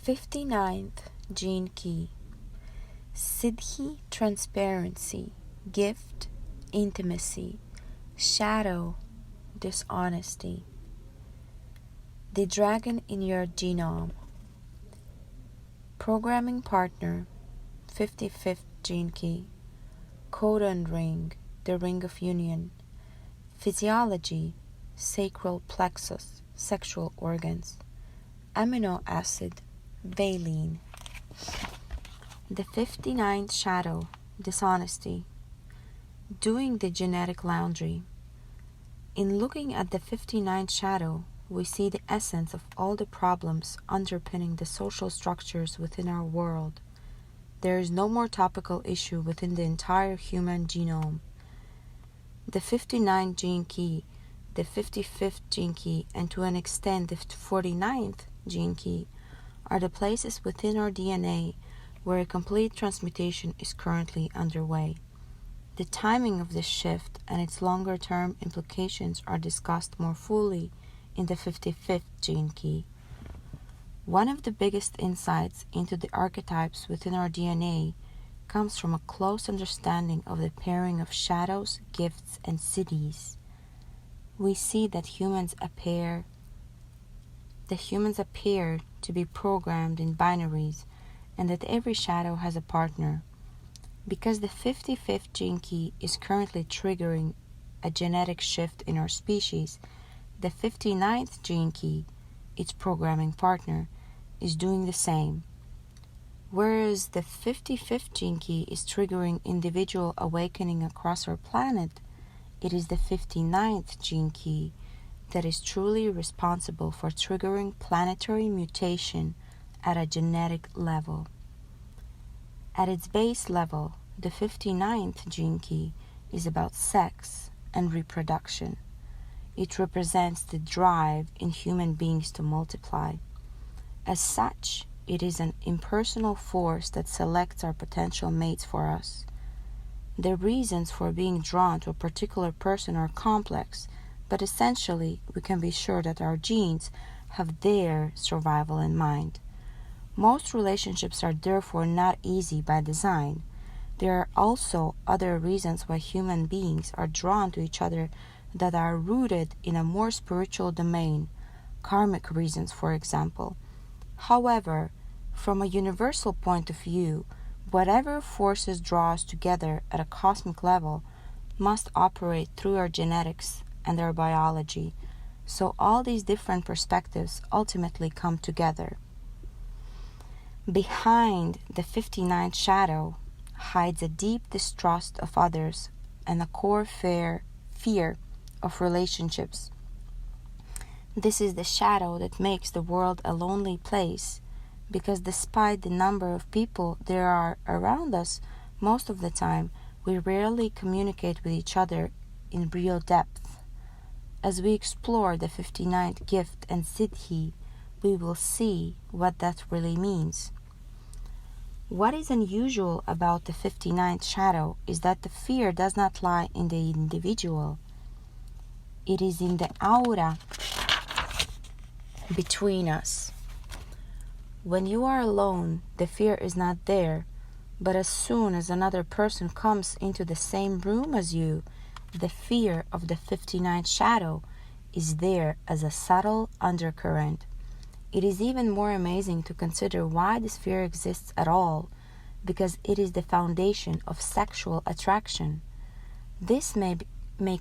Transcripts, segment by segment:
59th gene key. Siddhi, transparency, gift, intimacy, shadow, dishonesty. The dragon in your genome. Programming partner, 55th gene key. Codon ring, the ring of union. Physiology, sacral plexus, sexual organs. Amino acid, valine. The 59th shadow, dishonesty. Doing the genetic laundry. In looking at the 59th shadow, we see the essence of all the problems underpinning the social structures within our world. There is no more topical issue within the entire human genome. The 59th gene key, the 55th gene key, and to an extent the 49th gene key are the places within our DNA where a complete transmutation is currently underway. The timing of this shift and its longer-term implications are discussed more fully in the 55th gene key. One of the biggest insights into the archetypes within our DNA comes from a close understanding of the pairing of shadows, gifts, and siddhis. We see that humans appear to be programmed in binaries, and that every shadow has a partner. Because the 55th gene key is currently triggering a genetic shift in our species, the 59th gene key, its programming partner, is doing the same. Whereas the 55th gene key is triggering individual awakening across our planet, it is the 59th gene key that is truly responsible for triggering planetary mutation at a genetic level. At its base level, the 59th gene key is about sex and reproduction. It represents the drive in human beings to multiply. As such, it is an impersonal force that selects our potential mates for us. The reasons for being drawn to a particular person are complex, but essentially we can be sure that our genes have their survival in mind. Most relationships are therefore not easy by design. There are also other reasons why human beings are drawn to each other that are rooted in a more spiritual domain, karmic reasons, for example. However, from a universal point of view, whatever forces draw us together at a cosmic level must operate through our genetics and our biology, so all these different perspectives ultimately come together. Behind the 59th shadow hides a deep distrust of others and a core fear of relationships. This is the shadow that makes the world a lonely place, because despite the number of people there are around us, most of the time we rarely communicate with each other in real depth. As we explore the 59th gift and siddhi, we will see what that really means. What is unusual about the 59th shadow is that the fear does not lie in the individual. It is in the aura between us. When you are alone, the fear is not there, but as soon as another person comes into the same room as you, the fear of the 59th shadow is there as a subtle undercurrent. It is even more amazing to consider why this fear exists at all, because it is the foundation of sexual attraction. This may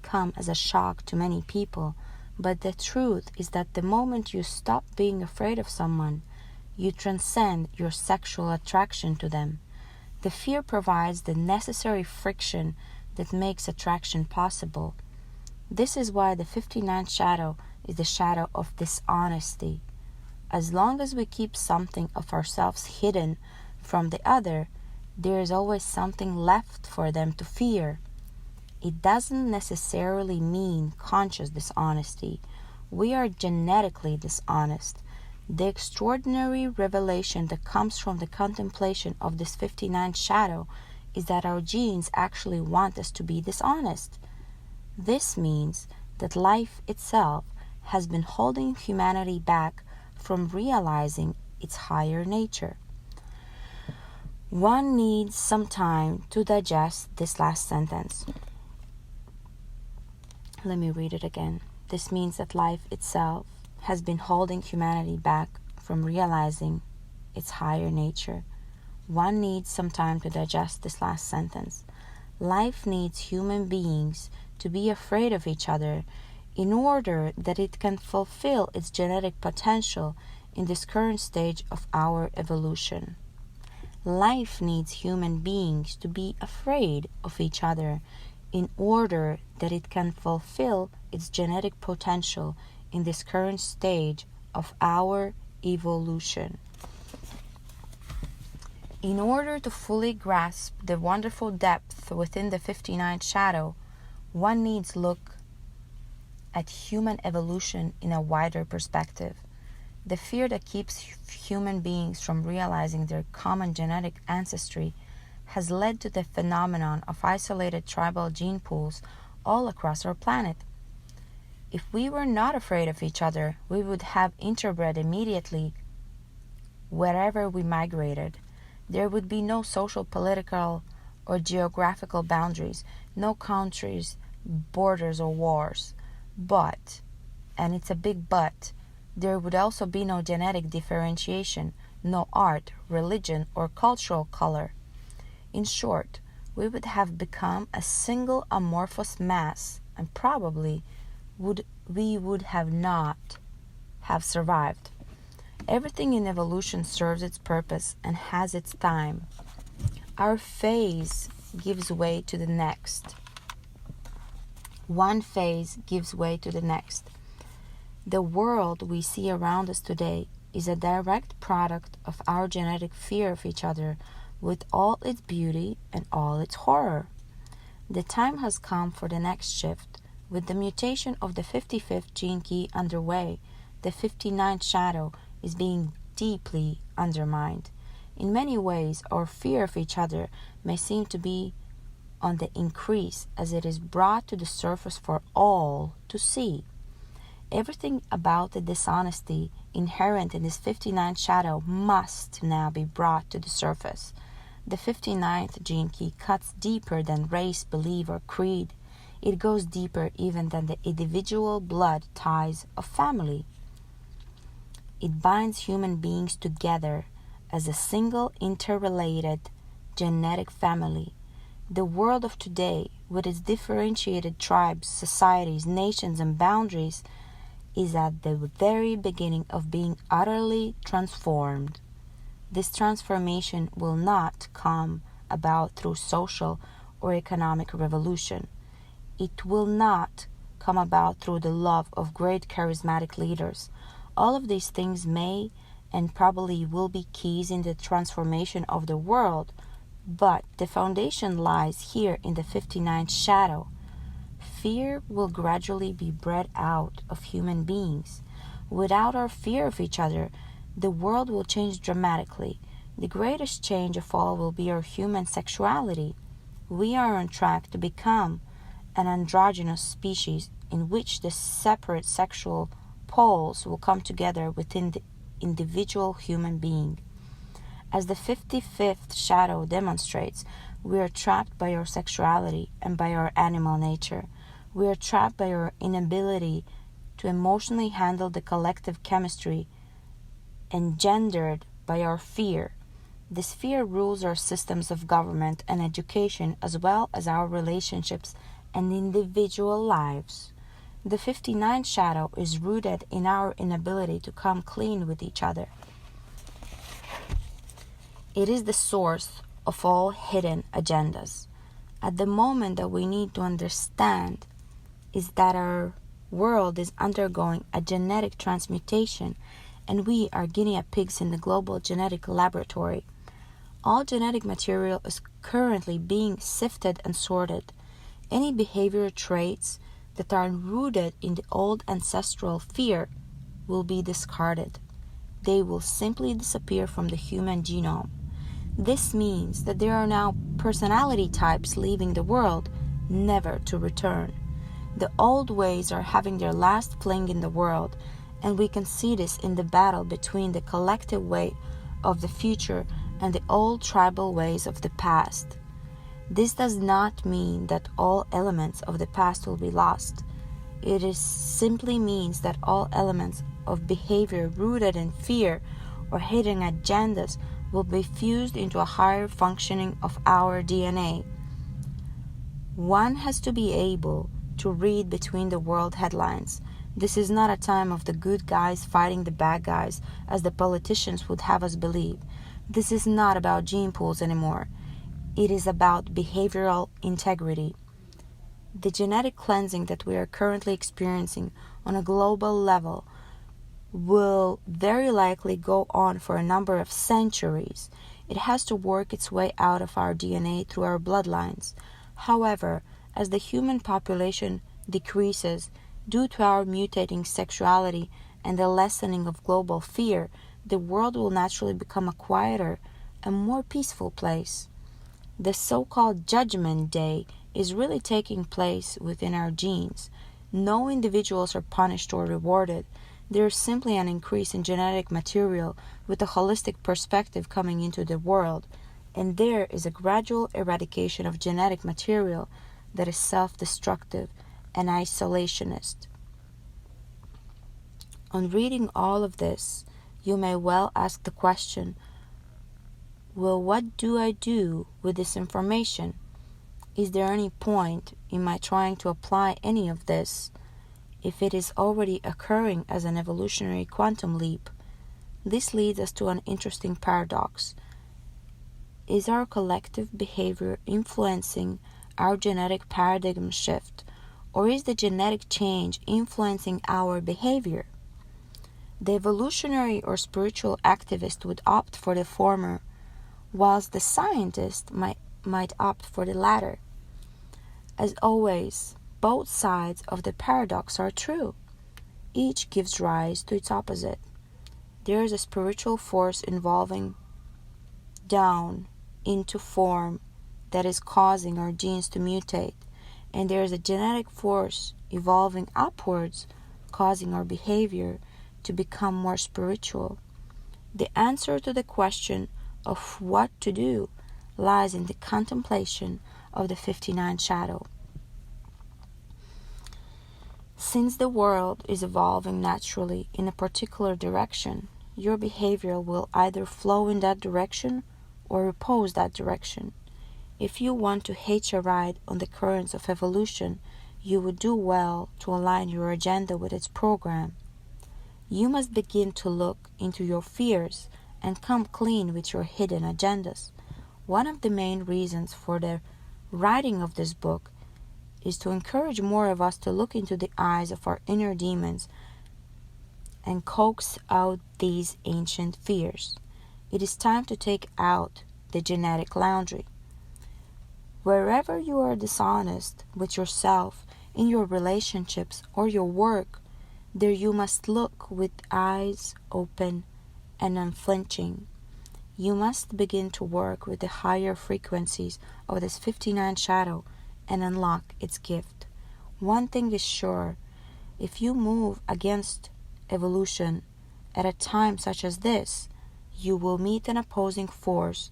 come as a shock to many people, but the truth is that the moment you stop being afraid of someone, you transcend your sexual attraction to them. The fear provides the necessary friction that makes attraction possible. This is why the 59th shadow is the shadow of dishonesty. As long as we keep something of ourselves hidden from the other, there is always something left for them to fear. It doesn't necessarily mean conscious dishonesty. We are genetically dishonest. The extraordinary revelation that comes from the contemplation of this 59th shadow is that our genes actually want us to be dishonest. This means that life itself has been holding humanity back from realizing its higher nature. One needs some time to digest this last sentence. Let me read it again. This means that life itself has been holding humanity back from realizing its higher nature. One needs some time to digest this last sentence. Life needs human beings to be afraid of each other in order that it can fulfill its genetic potential in this current stage of our evolution. Life needs human beings to be afraid of each other in order that it can fulfill its genetic potential in this current stage of our evolution. In order to fully grasp the wonderful depth within the 59th shadow, one needs look at human evolution in a wider perspective. The fear that keeps human beings from realizing their common genetic ancestry has led to the phenomenon of isolated tribal gene pools all across our planet. If we were not afraid of each other, we would have interbred immediately wherever we migrated. There would be no social, political, or geographical boundaries, no countries, borders, or wars. But, and it's a big but, there would also be no genetic differentiation, no art, religion, or cultural color. In short, we would have become a single amorphous mass, and probably we would have not have survived. Everything in evolution serves its purpose and has its time. Our phase gives way to the next. One phase gives way to the next. The world we see around us today is a direct product of our genetic fear of each other, with all its beauty and all its horror. The time has come for the next shift. With the mutation of the 55th gene key underway, the 59th shadow is being deeply undermined. In many ways, our fear of each other may seem to be on the increase as it is brought to the surface for all to see. Everything about the dishonesty inherent in this 59th shadow must now be brought to the surface. The 59th gene key cuts deeper than race, belief, or creed. It goes deeper even than the individual blood ties of family. It binds human beings together as a single interrelated genetic family. The world of today, with its differentiated tribes, societies, nations, and boundaries, is at the very beginning of being utterly transformed. This transformation will not come about through social or economic revolution. It will not come about through the love of great charismatic leaders. All of these things may and probably will be keys in the transformation of the world, but the foundation lies here in the 59th shadow. Fear will gradually be bred out of human beings. Without our fear of each other, the world will change dramatically. The greatest change of all will be our human sexuality. We are on track to become an androgynous species in which the separate sexual poles will come together within the individual human being. As the 55th shadow demonstrates, we are trapped by our sexuality and by our animal nature. We are trapped by our inability to emotionally handle the collective chemistry engendered by our fear. This fear rules our systems of government and education as well as our relationships and individual lives. The 59th shadow is rooted in our inability to come clean with each other. It is the source of all hidden agendas. At the moment that we need to understand is that our world is undergoing a genetic transmutation and we are guinea pigs in the global genetic laboratory. All genetic material is currently being sifted and sorted. Any behavioral traits that are rooted in the old ancestral fear will be discarded. They will simply disappear from the human genome. This means that there are now personality types leaving the world, never to return. The old ways are having their last fling in the world, And we can see this in the battle between the collective way of the future and the old tribal ways of the past. This does not mean that all elements of the past will be lost. It simply means that all elements of behavior rooted in fear or hidden agendas will be fused into a higher functioning of our DNA. One has to be able to read between the world headlines. This is not a time of the good guys fighting the bad guys, as the politicians would have us believe. This is not about gene pools anymore. It is about behavioral integrity. The genetic cleansing that we are currently experiencing on a global level will very likely go on for a number of centuries. It has to work its way out of our DNA through our bloodlines. However, as the human population decreases due to our mutating sexuality and the lessening of global fear, the world will naturally become a quieter and more peaceful place. The so-called Judgment Day is really taking place within our genes. No individuals are punished or rewarded. There is simply an increase in genetic material with a holistic perspective coming into the world, and there is a gradual eradication of genetic material that is self-destructive and isolationist. On reading all of this, you may well ask the question, well, what do I do with this information? Is there any point in my trying to apply any of this if it is already occurring as an evolutionary quantum leap? This leads us to an interesting paradox. Is our collective behavior influencing our genetic paradigm shift, or is the genetic change influencing our behavior? The evolutionary or spiritual activist would opt for the former, whilst the scientist might opt for the latter. As always, both sides of the paradox are true. Each gives rise to its opposite. There is a spiritual force evolving down into form that is causing our genes to mutate, and there is a genetic force evolving upwards, causing our behavior to become more spiritual. The answer to the question of what to do lies in the contemplation of the 59 shadow. Since the world is evolving naturally in a particular direction, your behavior will either flow in that direction or oppose that direction. If you want to hitch a ride on the currents of evolution, you would do well to align your agenda with its program. You must begin to look into your fears and come clean with your hidden agendas. One of the main reasons for the writing of this book is to encourage more of us to look into the eyes of our inner demons and coax out these ancient fears. It is time to take out the genetic laundry. Wherever you are dishonest with yourself, in your relationships or your work, there you must look with eyes open and unflinching. You must begin to work with the higher frequencies of this 59 shadow and unlock its gift. One thing is sure, if you move against evolution at a time such as this, you will meet an opposing force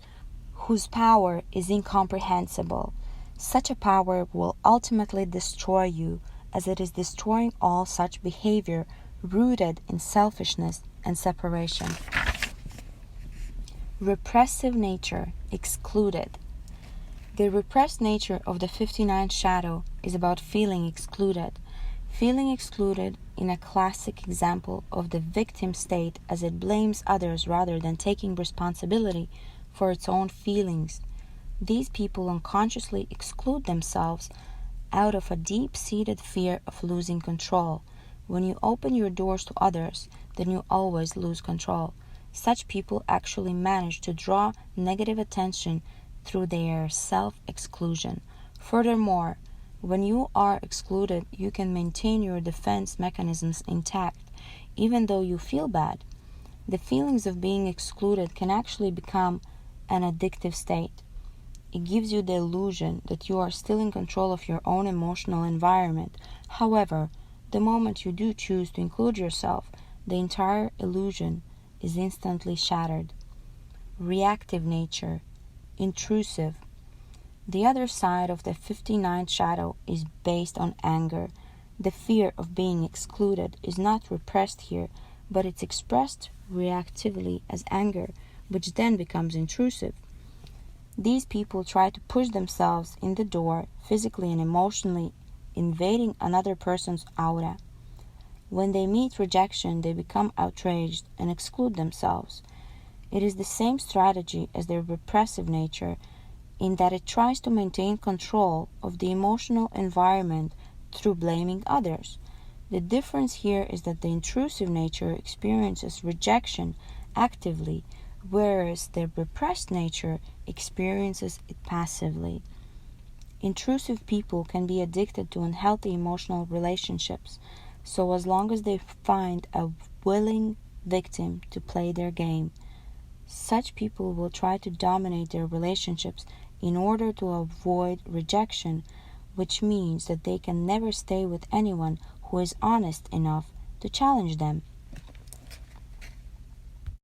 whose power is incomprehensible. Such a power will ultimately destroy you, as it is destroying all such behavior rooted in selfishness and separation. Repressive nature excluded. The repressed nature of the 59 shadow is about feeling excluded. Feeling excluded in a classic example of the victim state, as it blames others rather than taking responsibility for its own feelings. These people unconsciously exclude themselves out of a deep-seated fear of losing control. When you open your doors to others, then you always lose control. Such people actually manage to draw negative attention through their self-exclusion. Furthermore, when you are excluded, you can maintain your defense mechanisms intact, even though you feel bad. The feelings of being excluded can actually become an addictive state. It gives you the illusion that you are still in control of your own emotional environment. However, the moment you do choose to include yourself, the entire illusion is instantly shattered. Reactive nature, intrusive. The other side of the 59th shadow is based on anger. The fear of being excluded is not repressed here, but it's expressed reactively as anger, which then becomes intrusive. These people try to push themselves in the door, physically and emotionally, invading another person's aura. When they meet rejection, they become outraged and exclude themselves. It is the same strategy as their repressive nature, in that it tries to maintain control of the emotional environment through blaming others. The difference here is that the intrusive nature experiences rejection actively, whereas the repressed nature experiences it passively. Intrusive people can be addicted to unhealthy emotional relationships, so as long as they find a willing victim to play their game, such people will try to dominate their relationships in order to avoid rejection, which means that they can never stay with anyone who is honest enough to challenge them.